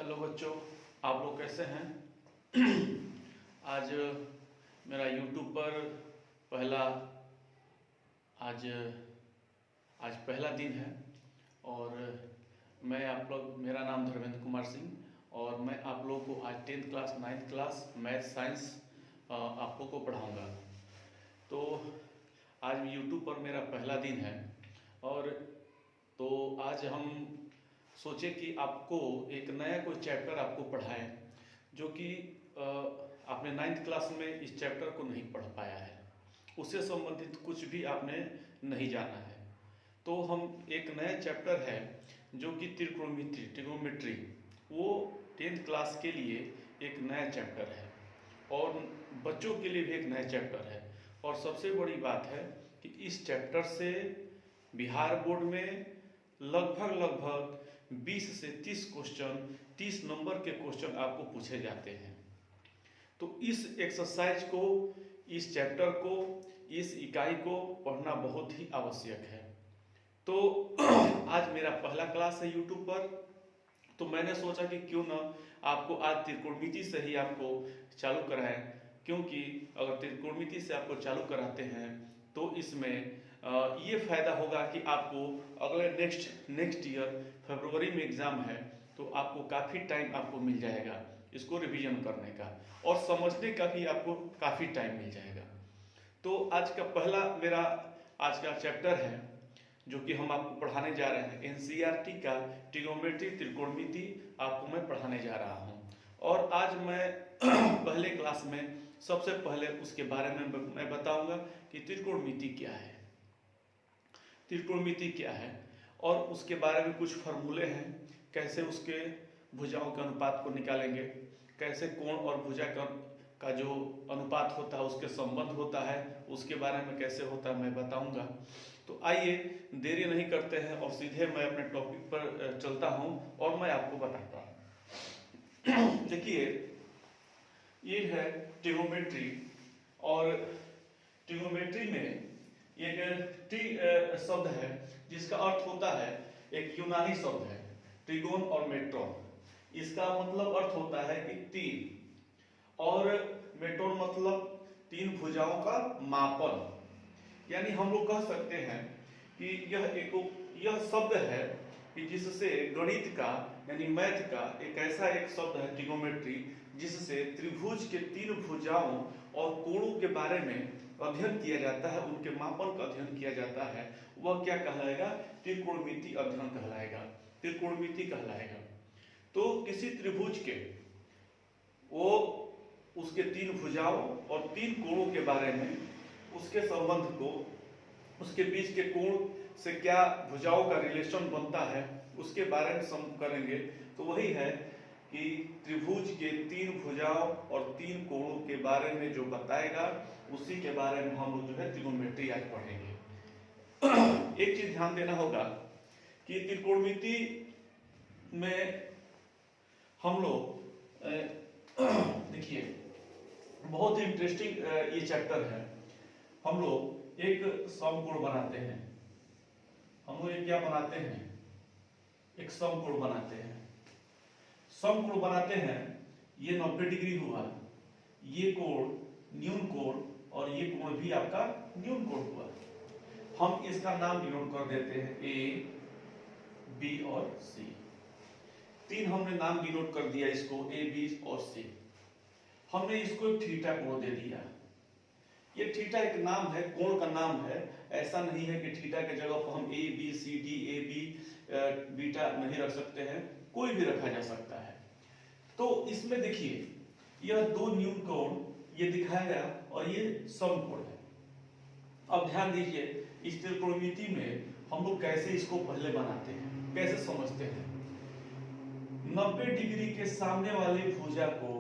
Hello बच्चों, आप लोग कैसे हैं? आज मेरा यूट्यूब पर पहला आज आज पहला दिन है और मैं आप लोग मेरा नाम धर्मेंद्र कुमार सिंह और मैं आप लोगों को आज 10th class 9th class math science आप लोग को पढ़ाऊँगा। तो आज यूट्यूब पर मेरा पहला दिन है और तो आज हम सोचे कि आपको एक नया कोई चैप्टर आपको पढ़ाएं जो कि आपने 9th क्लास में इस चैप्टर को नहीं पढ़ पाया है, उससे संबंधित कुछ भी आपने नहीं जाना है। तो हम एक नया चैप्टर है जो कि ट्रिग्नोमेट्री, वो 10th क्लास के लिए एक नया चैप्टर है और बच्चों के लिए भी एक नया चैप्टर है। और सबसे बड़ी बात है कि इस चैप्टर से बिहार बोर्ड में लगभग 20 से 30 क्वेश्चन, 30 नंबर के क्वेश्चन आपको पूछे जाते हैं। तो इस एक्सरसाइज को, इस चैप्टर को, इस इकाई को पढ़ना बहुत ही आवश्यक है। तो आज मेरा पहला क्लास है यूट्यूब पर, तो मैंने सोचा कि क्यों ना आपको आज त्रिकोणमिति से ही आपको चालू कराएं, क्योंकि अगर त्रिकोणमिति से आपको चालू कराते हैं तो इसमें ये फायदा होगा कि आपको अगले नेक्स्ट ईयर फरवरी में एग्जाम है तो आपको काफ़ी टाइम आपको मिल जाएगा इसको रिवीजन करने का और समझने का भी आपको काफ़ी टाइम मिल जाएगा। तो आज का पहला मेरा आज का चैप्टर है जो कि हम आपको पढ़ाने जा रहे हैं, एनसीईआरटी का ट्रिग्नोमेट्री त्रिकोणमिति आपको मैं पढ़ाने जा रहा हूँ। और आज मैं पहले क्लास में सबसे पहले उसके बारे में मैं बताऊंगा कि त्रिकोणमिति क्या है, त्रिकोणमिति क्या है और उसके बारे में कुछ फॉर्मूले हैं, कैसे उसके भुजाओं के अनुपात को निकालेंगे, कैसे कोण और भुजा का जो अनुपात होता है उसके संबंध होता है, उसके बारे में कैसे होता है मैं बताऊंगा। तो आइए देरी नहीं करते हैं और सीधे मैं अपने टॉपिक पर चलता हूं और मैं आपको बताता हूं। देखिए, ये है ट्रिग्नोमेट्री और ट्रिग्नोमेट्री में एक शब्द है जिसका अर्थ होता है, एक यूनानी शब्द है ट्रिगोन और मेट्रोन। इसका मतलब अर्थ होता है कि तीन, और मेट्रोन मतलब तीन भुजाओं का मापन। यानी हम लोग कह सकते हैं कि यह शब्द है कि जिससे गणित का यानी मैथ का एक ऐसा एक शब्द है ट्रिग्नोमेट्री जिससे त्रिभुज के तीन भुजाओं और कोणों के बारे में अध्ययन किया जाता है, उनके मापन का अध्ययन किया जाता है। वह क्या कहलाएगा? त्रिकोणमिति अध्ययन कहलाएगा, त्रिकोणमिति कहलाएगा। तो किसी त्रिभुज के वो उसके तीन भुजाओं और तीन कोणों के बारे में, उसके संबंध को, उसके बीच के कोण से क्या भुजाओं का रिलेशन बनता है उसके बारे में करेंगे। तो वही है कि त्रिभुज के तीन भुजाओं और तीन कोणों के बारे में जो बताएगा उसी के बारे में हम लोग जो है त्रिकोणमिति आज पढ़ेंगे। एक चीज ध्यान देना होगा कि त्रिकोणमिति में हम लोग देखिए बहुत ही इंटरेस्टिंग ये चैप्टर है। हम लोग एक समकोण बनाते हैं, हम लोग एक क्या बनाते हैं? एक समकोण बनाते हैं। समकोण बनाते हैं, ये 90 डिग्री हुआ, ये कोण न्यून कोण और ये कोण भी आपका न्यून कोण हुआ। हम इसका नाम डिनोट कर देते हैं ए, बी और सी। तीन हमने नाम डिनोट कर दिया इसको, ए, बी और सी। हमने इसको एक थीटा कोण दे दिया। ये थीटा एक नाम है, कोण का नाम है। ऐसा नहीं है कि थीटा के जगह पर हम A B C D A B beta नहीं रख सकते हैं, कोई भी रखा जा सकता है। तो इसमें देखिए यह दो न्यून कोण ये दिखाया गया और ये समकोण है। अब ध्यान दीजिए, इस त्रिकोणमिति में हम लोग कैसे इसको पहले बनाते हैं, कैसे समझते हैं। 90 डिग्री के सामने वाली भुजा को,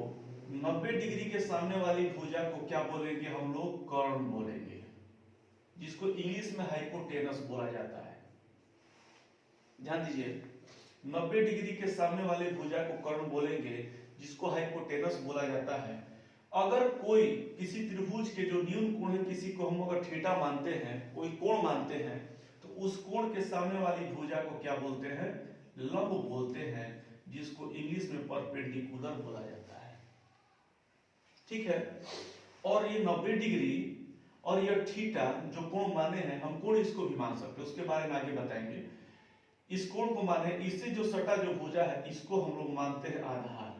90 डिग्री के सामने वाली भुजा को क्या बोलेंगे हम लोग? कर्ण बोलेंगे, जिसको इंग्लिश में हाइपोटेनस बोला जाता है। ध्यान दीजिए, 90 डिग्री के सामने वाली भुजा को कर्ण बोलेंगे जिसको हाइपोटेनस बोला जाता है। अगर कोई किसी त्रिभुज के जो न्यून कोण है, किसी को हम अगर थीटा मानते हैं, कोई कोण मानते हैं, तो उस कोण के सामने वाली भुजा को क्या बोलते हैं? लंब बोलते हैं। जिसको इंग्लिश में परपेंडिकुलर बोला जाता है। ठीक है, और ये 90 डिग्री और ये थीटा जो कोण माने हैं, हम कोण इसको भी मान सकते हैं, उसके बारे में आगे बताएंगे। इस कोण को माने, इससे जो सटा जो भुजा है इसको हम लोग मानते हैं आधार,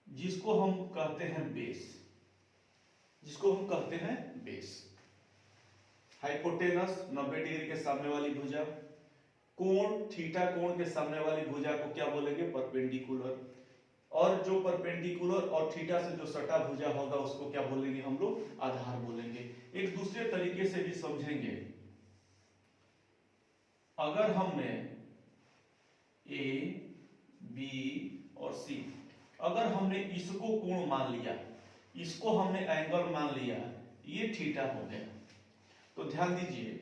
जिसको हम कहते हैं बेस, जिसको हम कहते हैं बेस। हाइपोटेनस 90 डिग्री के सामने वाली भुजा, कोण थीटा कोण के सामने वाली भुजा को क्या बोलेंगे? परपेंडिकुलर। और जो परपेंडिकुलर और थीटा से जो सटा भुजा होगा उसको क्या बोलेंगे हम लोग? आधार बोलेंगे। एक दूसरे तरीके से भी समझेंगे, अगर हमने ए बी और सी, अगर हमने इसको कोण मान लिया, इसको हमने एंगल मान लिया, ये थीटा हो गया, तो ध्यान दीजिए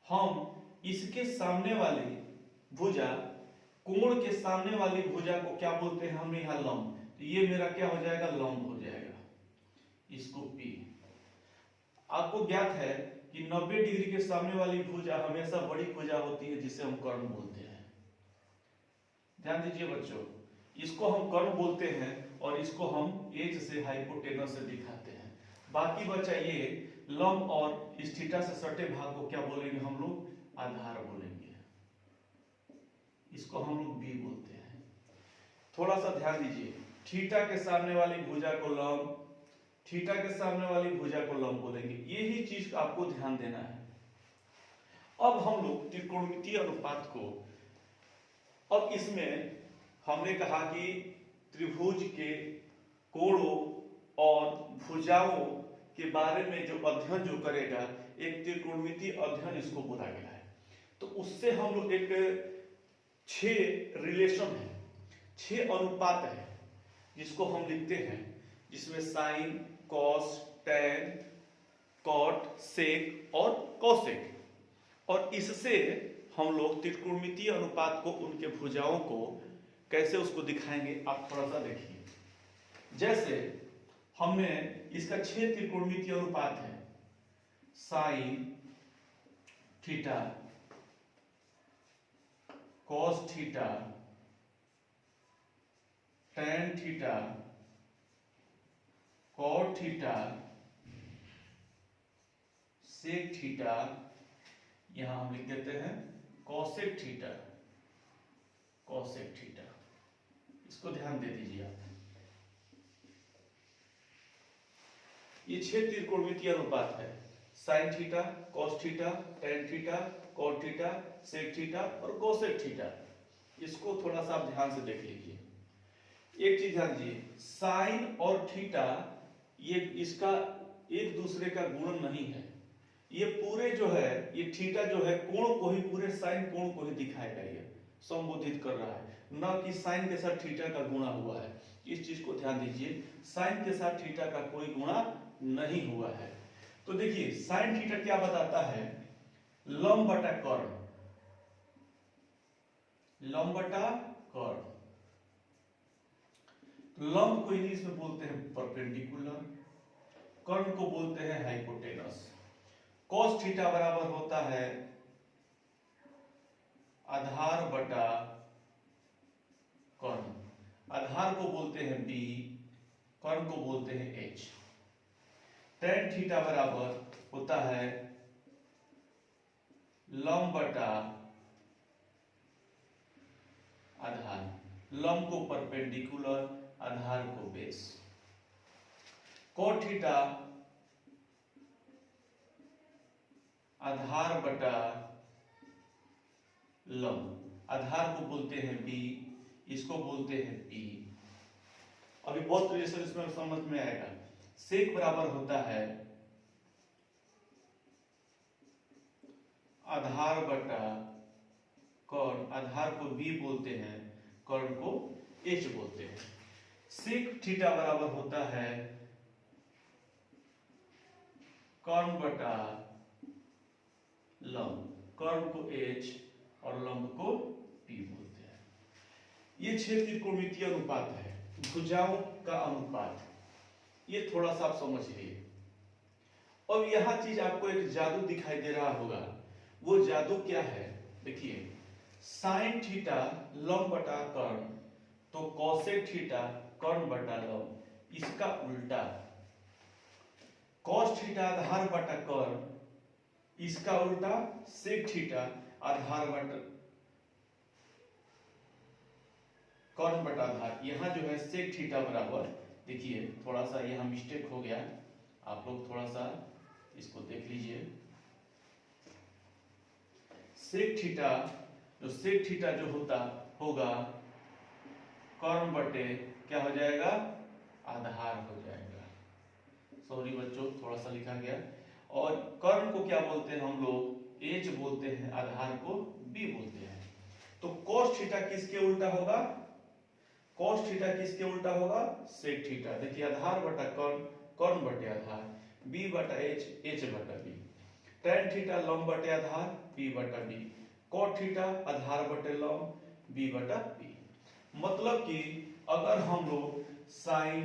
हम इसके सामने वाली भुजा, कोण के सामने वाली भुजा को क्या बोलते हैं? हमने यहां लंब, तो ये मेरा क्या हो जाएगा? लंब हो जाएगा, इसको पी। आपको ज्ञात है कि 90 डिग्री के सामने वाली भुजा हमेशा बड़ी भुजा होती है, जिसे हम कर्ण बोलते हैं। ध्यान दीजिए बच्चों, इसको हम कर्ण बोलते हैं और इसको हम एज से हाइपोटेनस से दिखाते हैं। बाकी बचा ये लंब और इस थीटा से सटे भाग को क्या बोलेंगे हम लोग? आधार बोलेंगे। इसको हम लोग बी बोलते हैं। थोड़ा सा ध्यान दीजिए, थीटा के सामने वाली भुजा को लंब, थीटा के सामने वाली भुजा को लंब बोलेंगे। यही चीज आपको ध्यान देना है। अब हम लोग त्रिकोणमितीय अनुपात को, अब इसमें हमने कहा कि त्रिभुज के कोणों और भुजाओं के बारे में जो अध्ययन जो करेगा, एक त्रिकोणमितीय अध्ययन इसको बोला गया है। तो उससे हम लोग एक 6 रिलेशन है, 6 अनुपात है, जिसको हम लिखते हैं, जिसमें साइन, कॉस, टैन, कॉट, सेक और कोसेक, और इससे हम लोग त्रिकोणमितीय अनुपात को, उनके भुजाओं को कैसे उसको दिखाएंगे, आप थोड़ा सा देखिए। जैसे हमने इसका 6 त्रिकोणमितीय अनुपात है, sine theta, cos theta, tan theta, cot theta, sec theta, यहां हम लिख देते हैं कोसेक थीटा, कोसेक थीटा। इसको ध्यान दे दीजिए आप। ये 6 त्रिकोणमितीय अनुपात है, sine theta, cos theta, tan theta, cot theta, sec theta और कोसेक थीटा। इसको थोड़ा सा आप ध्यान से देख लीजिए। एक चीज ध्यान दीजिए, साइन और थीटा ये इसका एक दूसरे का गुणन नहीं है। ये पूरे जो है, ये थीटा जो है कोण को ही, पूरे साइन कोण को ही दिखाएगा, ये संबोधित कर रहा है, न कि साइन के साथ थीटा का गुणा हुआ है। इस चीज को ध्यान दीजिए, साइन के साथ थीटा का कोई गुणा नहीं हुआ है। तो देखिए साइन थीटा क्या बताता है? लंब बटा कर्ण, लंब बटा कर्ण। लंब को इंग्लिश में बोलते हैं परपेंडिकुलर, कर्ण को बोलते हैं हाइपोटेनस। कॉस थीटा बराबर होता है आधार बटा कर्ण। आधार को बोलते हैं बी, कर्ण को बोलते हैं एच। टैन थीटा बराबर होता है लंब बटा आधार, लंब को परपेंडिकुलर, आधार को बेस। कॉट थीटा आधार बटा लंब, आधार को बोलते हैं बी, इसको बोलते हैं पी। अभी बहुत रिलेशन इसमें समझ में आएगा। सेक बराबर होता है आधार बटा कर्ण, आधार को बी बोलते हैं, कर्ण को एच बोलते हैं। सेक थीटा बराबर होता है कर्ण बटा लंब, कर्ण को एच और लंब को पी बोलते हैं। ये 6 त्रिकोणमितीय अनुपात है, भुजाओं का अनुपात। ये थोड़ा सा आप समझ लिए। अब यहां चीज आपको एक जादू दिखाई दे रहा होगा। वो जादू क्या है? देखिए साइन थीटा लंब बटा कर्ण, तो कोसेक थीटा कर्ण बटा लंब, इसका उल्टा कॉस थीटा आधार बटा कर्ण, इसका उल्टा सेक थीटा आधार बटा कर्ण बटा आधार। यहां जो है सेक थीटा बराबर, देखिए थोड़ा सा यहां मिस्टेक हो गया, आप लोग थोड़ा सा इसको देख लीजिए। सेक थीटा जो होता होगा कर्ण बटे क्या हो जाएगा, आधार हो जाएगा। सॉरी बच्चों, थोड़ा सा लिखा गया। और कर्ण को क्या बोलते हैं हम लोग, H बोलते हैं, आधार को B बोलते हैं। तो cos थीटा किसके उल्टा होगा, cos थीटा किसके उल्टा होगा, sec थीटा। देखिए आधार बटा कर्ण, कर्ण बटे आधार, B बटा H, H बटा B। tan थीटा लंब बटे आधार, P बटा B। cot थीटा आधार बटे लंब, B बटा P। मतलब कि अगर हम लोग साइन,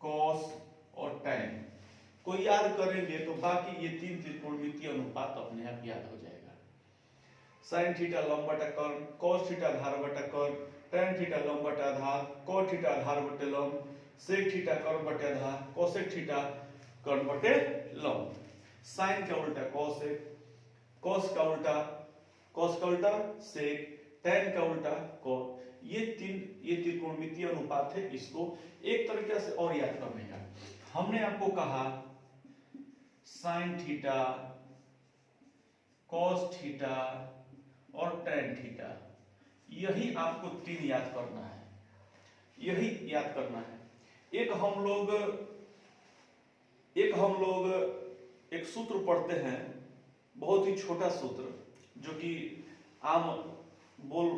कॉस और tan को याद करेंगे तो बाकी ये तीन त्रिकोणमितीय अनुपात अपने आप याद हो जाएगा। साइन थीटा लंब बटा कर्ण, कॉस थीटा आधार बटा कर्ण, tan थीटा लंब बटा आधार, cot थीटा आधार बटे लंब, sec थीटा कर्ण बटे आधार, cosec थीटा कर्ण बटे लंब। साइन का उल्टा cosec, cos का उल्टा sec, tan का उल्टा cot। ये त्रिकोणमितीय अनुपात है। इसको एक तरीके से और याद करने का, हमने आपको कहा साइन थीटा, कॉस थीटा और tan थीटा, यही आपको तीन याद करना है, यही याद करना है। एक हम लोग एक सूत्र पढ़ते हैं, बहुत ही छोटा सूत्र, जो कि आम बोल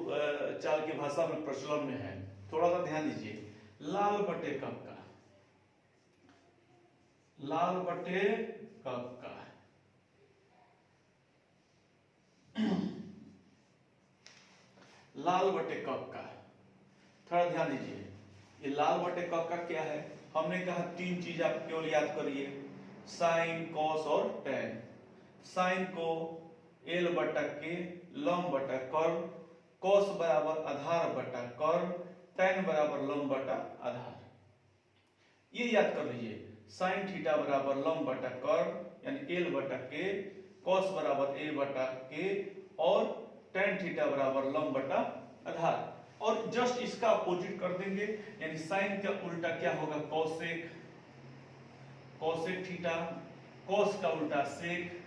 चाल की भाषा में प्रचलन में है। थोड़ा सा ध्यान दीजिए, लाल बटे कक्का, लाल बटे कक्का, लाल बटे कक्का। थोड़ा ध्यान दीजिए, ये लाल बटे कक्का क्या है, हमने कहा तीन चीज आप केवल याद करिए, साइन, कॉस और tan। साइन को L बटा K लंब बटा कर्ण, कॉस बराबर आधार बटा कर्ण, tan बराबर लंब बटा आधार। ये याद कर लीजिए, साइन थीटा बराबर लंब बटा कर्ण यानी L बटा K, कॉस बराबर A बटा K और tan थीटा बराबर लंब बटा आधार। और जस्ट इसका अपोजिट कर देंगे, यानी साइन का उल्टा क्या होगा, कोसेक, कोसेक थीटा, कॉस का उल्टा सेक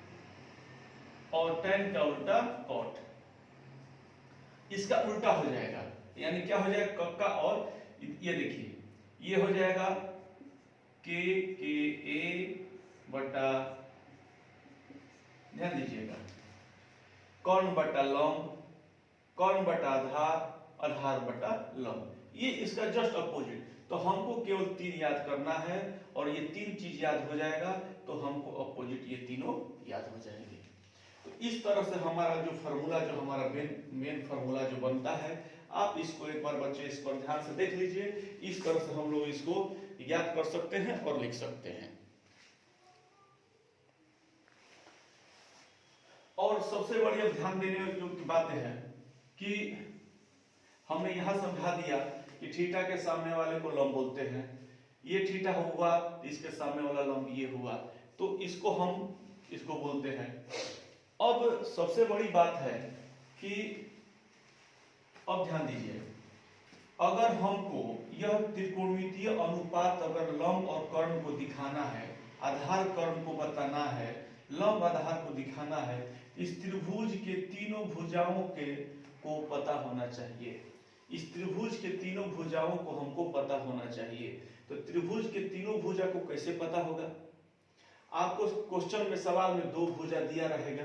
और tan का उल्टा कॉट। इसका उल्टा हो जाएगा, यानी क्या हो जाएगा, कक्का और ये देखिए ये हो जाएगा के बटा, ध्यान दीजिएगा, कर्ण बटा लंब, कर्ण बटा आधार, आधार बटा लंब। ये इसका जस्ट अपोजिट। तो हमको केवल तीन याद करना है और ये तीन चीज याद हो जाएगा तो हमको अपोजिट ये तीनों याद हो जाएंगे। तो इस तरह से हमारा जो फार्मूला, जो हमारा मेन फार्मूला जो बनता है, आप इसको एक बार बच्चे इस पर ध्यान से देख लीजिए। इस तरह से हम लोग इसको याद कर सकते हैं और लिख सकते हैं। और सबसे बड़ी अब ध्यान देने योग्य बातें हैं कि हमने यहां समझा दिया कि थीटा के सामने वाले को लंब बोलते हैं, ये थीटा हुआ, इसके सामने वाला लंब ये हुआ, तो इसको हम इसको बोलते हैं। अब सबसे बड़ी बात है कि अब ध्यान दीजिए, अगर हमको यह त्रिकोणमितीय अनुपात अगर लंब और कर्ण को दिखाना है, आधार कर्ण को बताना है, लंब आधार को दिखाना है, इस त्रिभुज के तीनों भुजाओं को पता होना चाहिए। इस त्रिभुज के तीनों भुजाओं को हमको पता होना चाहिए। तो त्रिभुज के तीनों भुजा को कैसे पता होगा, आपको क्वेश्चन में सवाल में दो भुजा दिया रहेगा,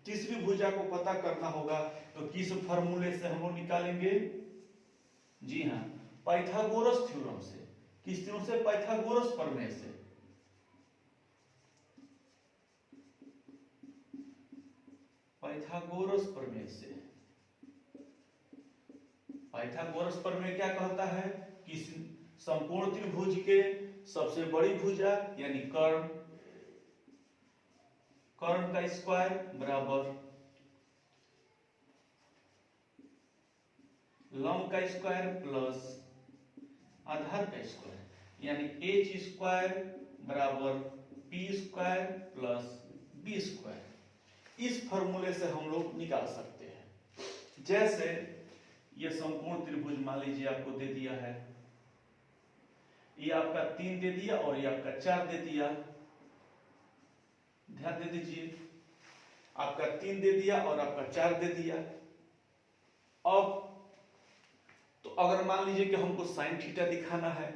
तीसरी भुजा को पता करना होगा। तो किस फॉर्मूले से हम लोग निकालेंगे, जी हाँ, पाइथागोरस थ्योरम से। किस थ्योरम से, पाइथागोरस प्रमेय से। पाइथागोरस प्रमेय से। पाइथागोरस प्रमेय क्या कहता है कि संपूर्ण त्रिभुज के सबसे बड़ी भुजा यानी कर्ण, कर्ण का स्क्वायर बराबर लंब का स्क्वायर प्लस आधार का स्क्वायर, यानी एच स्क्वायर बराबर P square plus B square. इस फॉर्मूले से हम लोग निकाल सकते हैं। जैसे ये संपूर्ण त्रिभुज मान लीजिए आपको दे दिया है, ये आपका 3 दे दिया और ये आपका 4 दे दिया। ध्यान दे दीजिए, आपका 3 दे दिया और आपका 4 दे दिया। अब तो अगर मान लीजिए कि हमको साइन थीटा दिखाना है,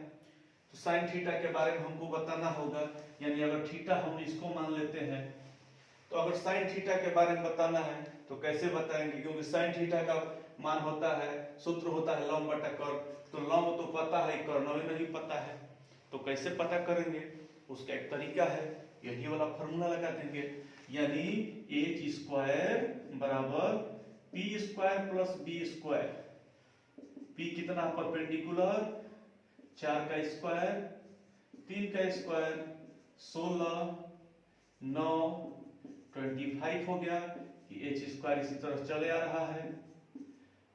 तो साइन थीटा के बारे में हमको बताना होगा। यानी अगर थीटा हम इसको मान लेते हैं, तो अगर साइन थीटा के बारे में बताना है तो कैसे बताएंगे, क्योंकि साइन थीटा का मान होता है, सूत्र होता है लंब बटा कर्ण। तो लंब तो पता है, कर्ण नहीं पता है, तो कैसे पता करेंगे? उसका एक तरीका है, यही वाला फॉर्मूला लगा देंगे। यानी एच स्क्वायर बराबर P square plus B square. P कितना? परपेंडिकुलर 4 का स्क्वायर, 3 का स्क्वायर 16, 9, 25 हो गया। एच स्क्वायर इसी तरह चले आ रहा है।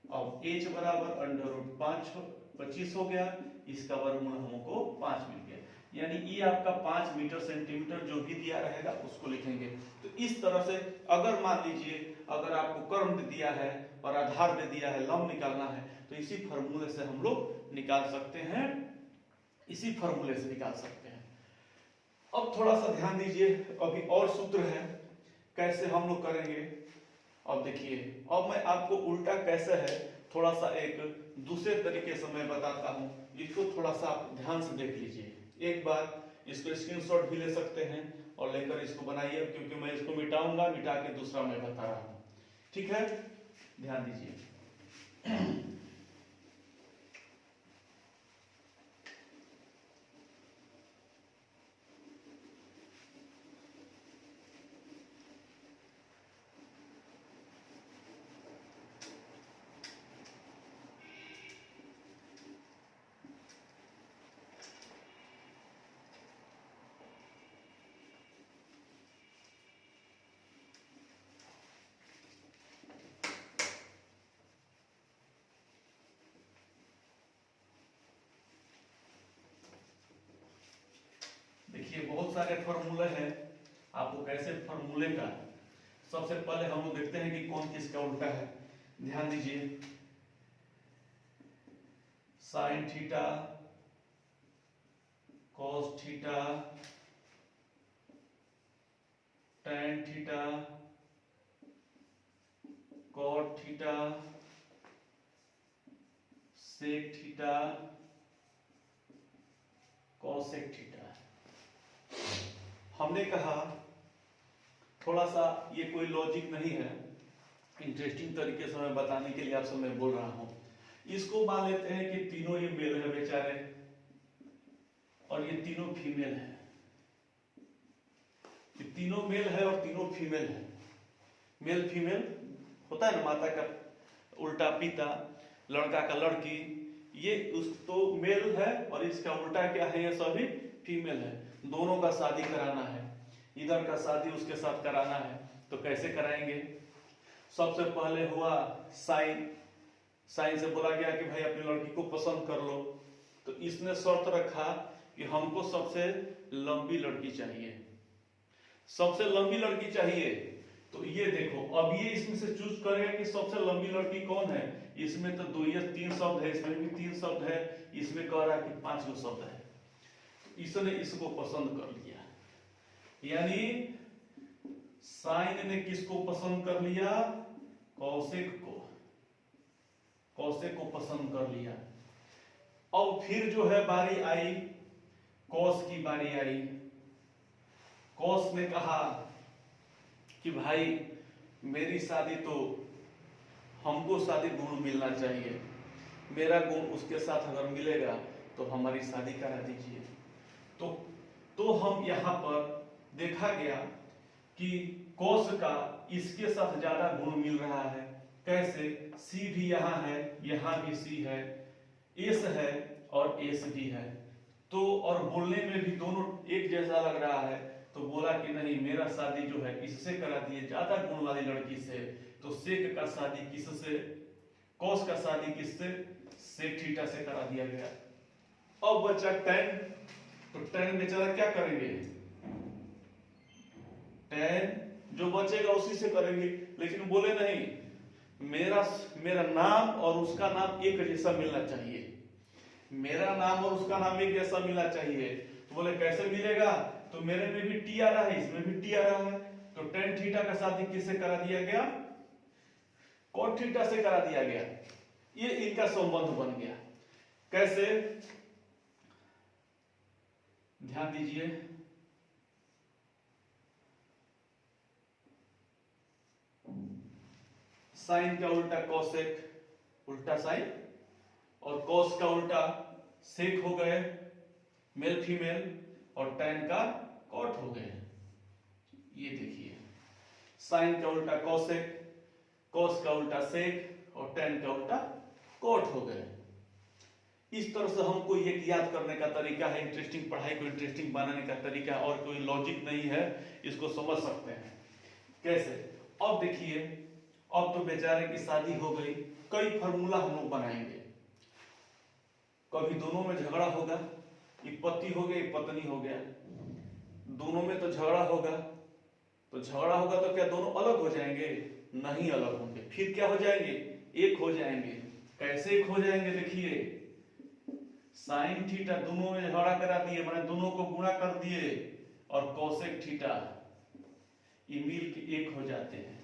अब एच बराबर √5 25 हो गया, इसका वर्गमूल हमको 5 मिल गया। यानी ये आपका 5 मीटर सेंटीमीटर जो भी दिया रहेगा उसको लिखेंगे। तो इस तरह से अगर मान लीजिए अगर आपको कर्ण दे दिया है और आधार दे दिया है, लंब निकालना है, तो इसी फॉर्मूले से हम लोग निकाल सकते हैं, इसी फॉर्मूले से निकाल सकते हैं। अब थोड़ा सा ध्यान दीजिए, अभी और सूत्र है, कैसे हम लोग करेंगे। अब देखिए, अब मैं आपको उल्टा कैसे है थोड़ा सा एक दूसरे तरीके से मैं बताता हूं, इसको थोड़ा सा आप ध्यान से देख लीजिए। एक बार इसको स्क्रीनशॉट भी ले सकते हैं और लेकर इसको बनाइए, क्योंकि मैं इसको मिटाऊंगा, मिटा के दूसरा मैं बता रहा हूं। ठीक है, ध्यान दीजिए। देखिए बहुत सारे फॉर्मूले हैं, आपको कैसे फॉर्मूले का सबसे पहले हम लोग देखते हैं कि कौन किसका उल्टा है। ध्यान दीजिए, sine theta cos theta tan theta cot theta sec theta cosec theta. हमने कहा थोड़ा सा ये कोई लॉजिक नहीं है, इंटरेस्टिंग तरीके से मैं बताने के लिए आपसे मैं बोल रहा हूं। इसको मान लेते हैं कि तीनों ये मेल है बेचारे और ये तीनों फीमेल है। ये तीनों मेल है और तीनों फीमेल है। मेल फीमेल होता है ना, माता का उल्टा पिता, लड़का का लड़की, ये उस तो मेल है और इसका उल्टा क्या है, ये सभी फीमेल है। दोनों का शादी कराना है, इधर का शादी उसके साथ कराना है, तो कैसे कराएंगे? सबसे पहले हुआ साइन। साइन से बोला गया कि भाई अपनी लड़की को पसंद कर लो, तो इसने शर्त रखा कि हमको सबसे लंबी लड़की चाहिए, सबसे लंबी लड़की चाहिए। तो ये देखो, अब ये इसमें से चूज करेगा कि सबसे लंबी लड़की कौन है। इसमें तो 3 शब्द है, इसमें भी 3 शब्द है, इसमें कह रहा है कि 5 गो शब्द है। इसने इसको पसंद कर लिया, यानी साइन ने किसको पसंद कर लिया? कौशिक को, कौशिक को पसंद कर लिया। अब फिर जो है बारी आई, कौश की बारी आई। कौश ने कहा कि भाई मेरी शादी तो, हमको शादी गुण मिलना चाहिए, मेरा गुण उसके साथ अगर मिलेगा तो हमारी शादी करा दीजिए। तो हम यहाँ पर देखा गया कि कौश का इसके साथ ज्यादा गुण मिल रहा है। कैसे? सी भी यहाँ है, यहाँ भी सी है, एस है और एस भी है, तो और बोलने में भी दोनों एक जैसा लग रहा है। तो बोला कि नहीं, मेरा शादी जो है इससे करा दिए, ज्यादा गुण वाली लड़की से। तो सेक का शादी किससे? कॉस का शादी किससे, सेक थीटा से करा दिया गया। अब बचा tan, तो tan बेचारा क्या करेंगे, tan जो बचेगा उसी से करेंगे, लेकिन बोले नहीं मेरा नाम और उसका नाम एक जैसा मिलना चाहिए, मेरा नाम और उसका नाम एक जैसा मिलना चाहिए। तो बोले कैसे मिलेगा, तो मेरे में भी टी आ रहा है, इसमें भी टी आ रहा है, तो tan थीटा का शादी किससे करा दिया गया, cot थीटा से करा दिया गया। ये इनका संबंध बन गया। कैसे, ध्यान दीजिए, साइन का उल्टा कोसेक, उल्टा साइन, और कॉस का उल्टा सेक हो गए मेल फीमेल, और tan का कॉट हो गए। ये देखिए, साइन का उल्टा कोसेक, कॉस का उल्टा सेक, और tan का उल्टा कॉट हो गए। इस तरह से हमको ये याद करने का तरीका है, इंटरेस्टिंग पढ़ाई को इंटरेस्टिंग बनाने का तरीका, और कोई लॉजिक नहीं है, इसको समझ सकते हैं कैसे। अब देखिए, अब तो बेचारे की शादी हो गई, कई फार्मूला हम लोग बनाएंगे। कभी दोनों में झगड़ा होगा, ये पति हो गया ये पत्नी हो गया, दोनों में तो झगड़ा होगा, तो झगड़ा होगा तो क्या दोनों अलग हो जाएंगे, नहीं अलग होंगे, फिर क्या हो जाएंगे, एक हो जाएंगे। कैसे एक हो जाएंगे, देखिए साइन थीटा दोनों में झगड़ा करा दिए, माने दोनों को गुणा कर दिए, और कोसेक थीटा ये मिल के एक हो जाते हैं।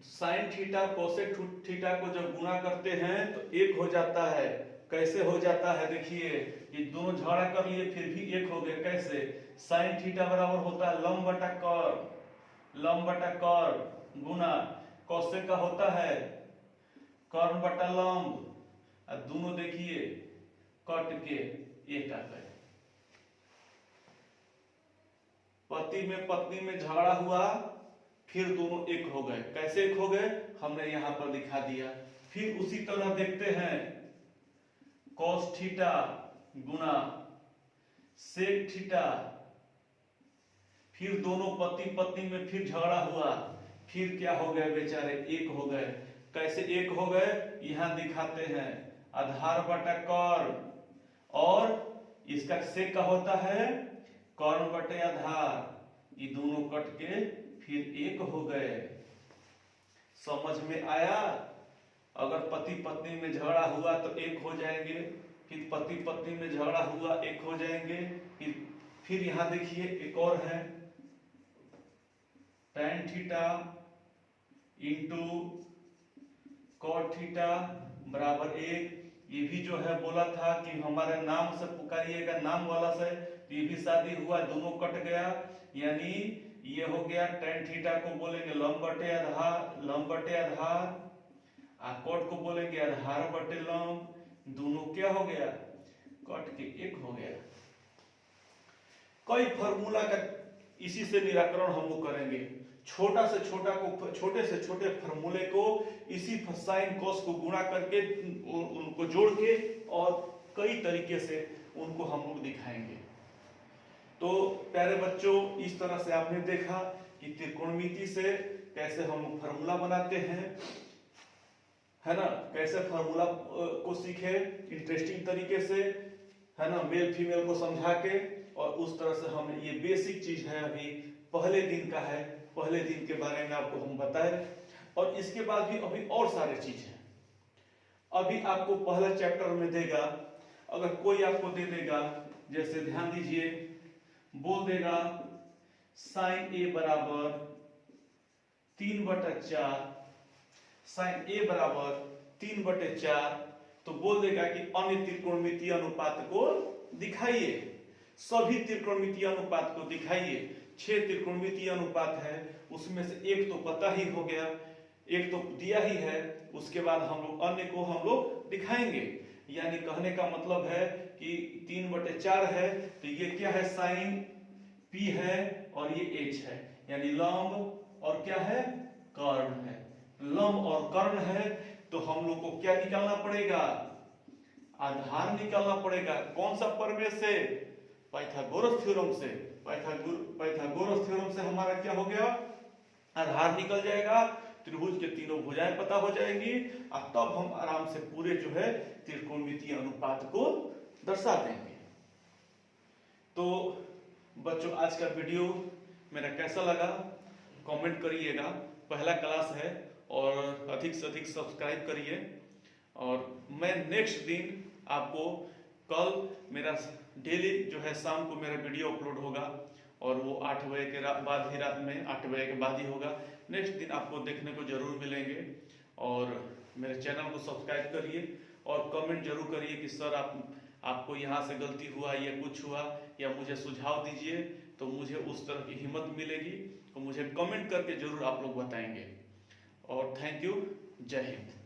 साइन थीटा कोसेक थीटा को जब गुणा करते हैं तो एक हो जाता है। कैसे हो जाता है, देखिए ये दोनों झगड़ा कर लिए फिर भी एक हो गए। कैसे, साइन थीटा बराबर होता है लंब बटा कर्ण, लंब बटा कर्ण गुना कोसेक का होता है कर्ण बटा लंब, और दोनों देखिए कट के एक आ गए। पति में पत्नी में झगड़ा हुआ, फिर दोनों एक हो गए। कैसे एक हो गए, हमने यहां पर दिखा दिया। फिर उसी तरह देखते हैं, कॉस थीटा गुना सेक थीटा, फिर दोनों पति पत्नी में फिर झगड़ा हुआ, फिर क्या हो गए बेचारे, एक हो गए। कैसे एक हो गए, यहां दिखाते हैं, आधार बटा कर्ण, और इसका सेक का होता है कर्ण बटे आधार, ये दोनों कट के फिर एक हो गए। समझ में आया। अगर पति पत्नी में झगड़ा हुआ तो एक हो जाएंगे, फिर पति पत्नी में झगड़ा हुआ एक हो जाएंगे, फिर यहां देखिए एक और है, tan theta into cot theta बराबर एक। ये भी जो है बोला था कि हमारे नाम से पुकारिएगा, नाम वाला से, तो ये भी शादी हुआ, दोनों कट गया, यानी ये हो गया tan थीटा को बोलेंगे लंब बटे आधार, लंब बटे आधार, कॉट को बोलेंगे आधार बटे लंब, दोनों क्या हो गया, कट के एक हो गया। कई फार्मूला का इसी से निराकरण हम लोग करेंगे। छोटा से छोटा को, छोटे से छोटे फार्मूले को इसी साइन कॉस को गुणा करके उनको जोड़ के और कई तरीके से उनको हम लोग दिखाएंगे। तो प्यारे बच्चों, इस तरह से आपने देखा कि त्रिकोणमिति से कैसे हम लोग फार्मूला बनाते हैं, है ना, कैसे फार्मूला को सीखे इंटरेस्टिंग तरीके से, है ना, मेल फीमेल को समझा के, और उस तरह से हम ये बेसिक चीज है, अभी पहले दिन का है, पहले दिन के बारे में आपको हम बताए, और इसके बाद भी अभी और सारे चीज हैं। अभी आपको पहला चैप्टर में देगा, अगर कोई आपको दे देगा, जैसे ध्यान दीजिए, बोल देगा साइन ए बराबर 3/4, साइन ए बराबर 3/4, तो बोल देगा कि अन्य त्रिकोणमितीय अनुपात को दिखाइए, सभी त्रिकोणमितीय अनुपात को दिखाइए। 6 त्रिकोणमितीय अनुपात है, उसमें से एक तो पता ही हो गया, एक तो दिया ही है, उसके बाद हम लोग अन्य को हम लोग दिखाएंगे। यानी कहने का मतलब है कि 3/4 है, तो ये क्या है, साइन P है और ये H है, यानी लंब और क्या है, कर्ण है। लंब और कर्ण है, तो हम लोग को क्या निकालना पड़ेगा, आधार निकालना पड़ेगा। कौन सा प्रमेय से, पाइथागोरस थ्योरम से। पाइथागोरस थ्योरम से हमारा क्या हो गया, आधार निकल जाएगा। त्रिभुज के तीनों भुजाएं पता हो जाएंगी और तब हम आराम से पूरे जो है त्रिकोणमितीय अनुपात को दर्शा देंगे। तो बच्चों, आज का वीडियो मेरा कैसा लगा कमेंट करिएगा। पहला क्लास है और अधिक से अधिक सब्सक्राइब करिए। और मैं नेक्स्ट दिन आपको कल मेरा डेली जो है शाम को मेरा वीडियो अपलोड होगा और वो 8 बजे के बाद ही, रात में 8 बजे के बाद ही होगा। नेक्स्ट दिन आपको देखने को जरूर मिलेंगे। और मेरे चैनल को सब्सक्राइब करिए और कमेंट जरूर करिए कि सर आपको यहाँ से गलती हुआ या कुछ हुआ, या मुझे सुझाव दीजिए, तो मुझे उस तरह की हिम्मत मिलेगी। तो मुझे कमेंट करके जरूर आप लोग बताएंगे। और थैंक यू। जय हिंद।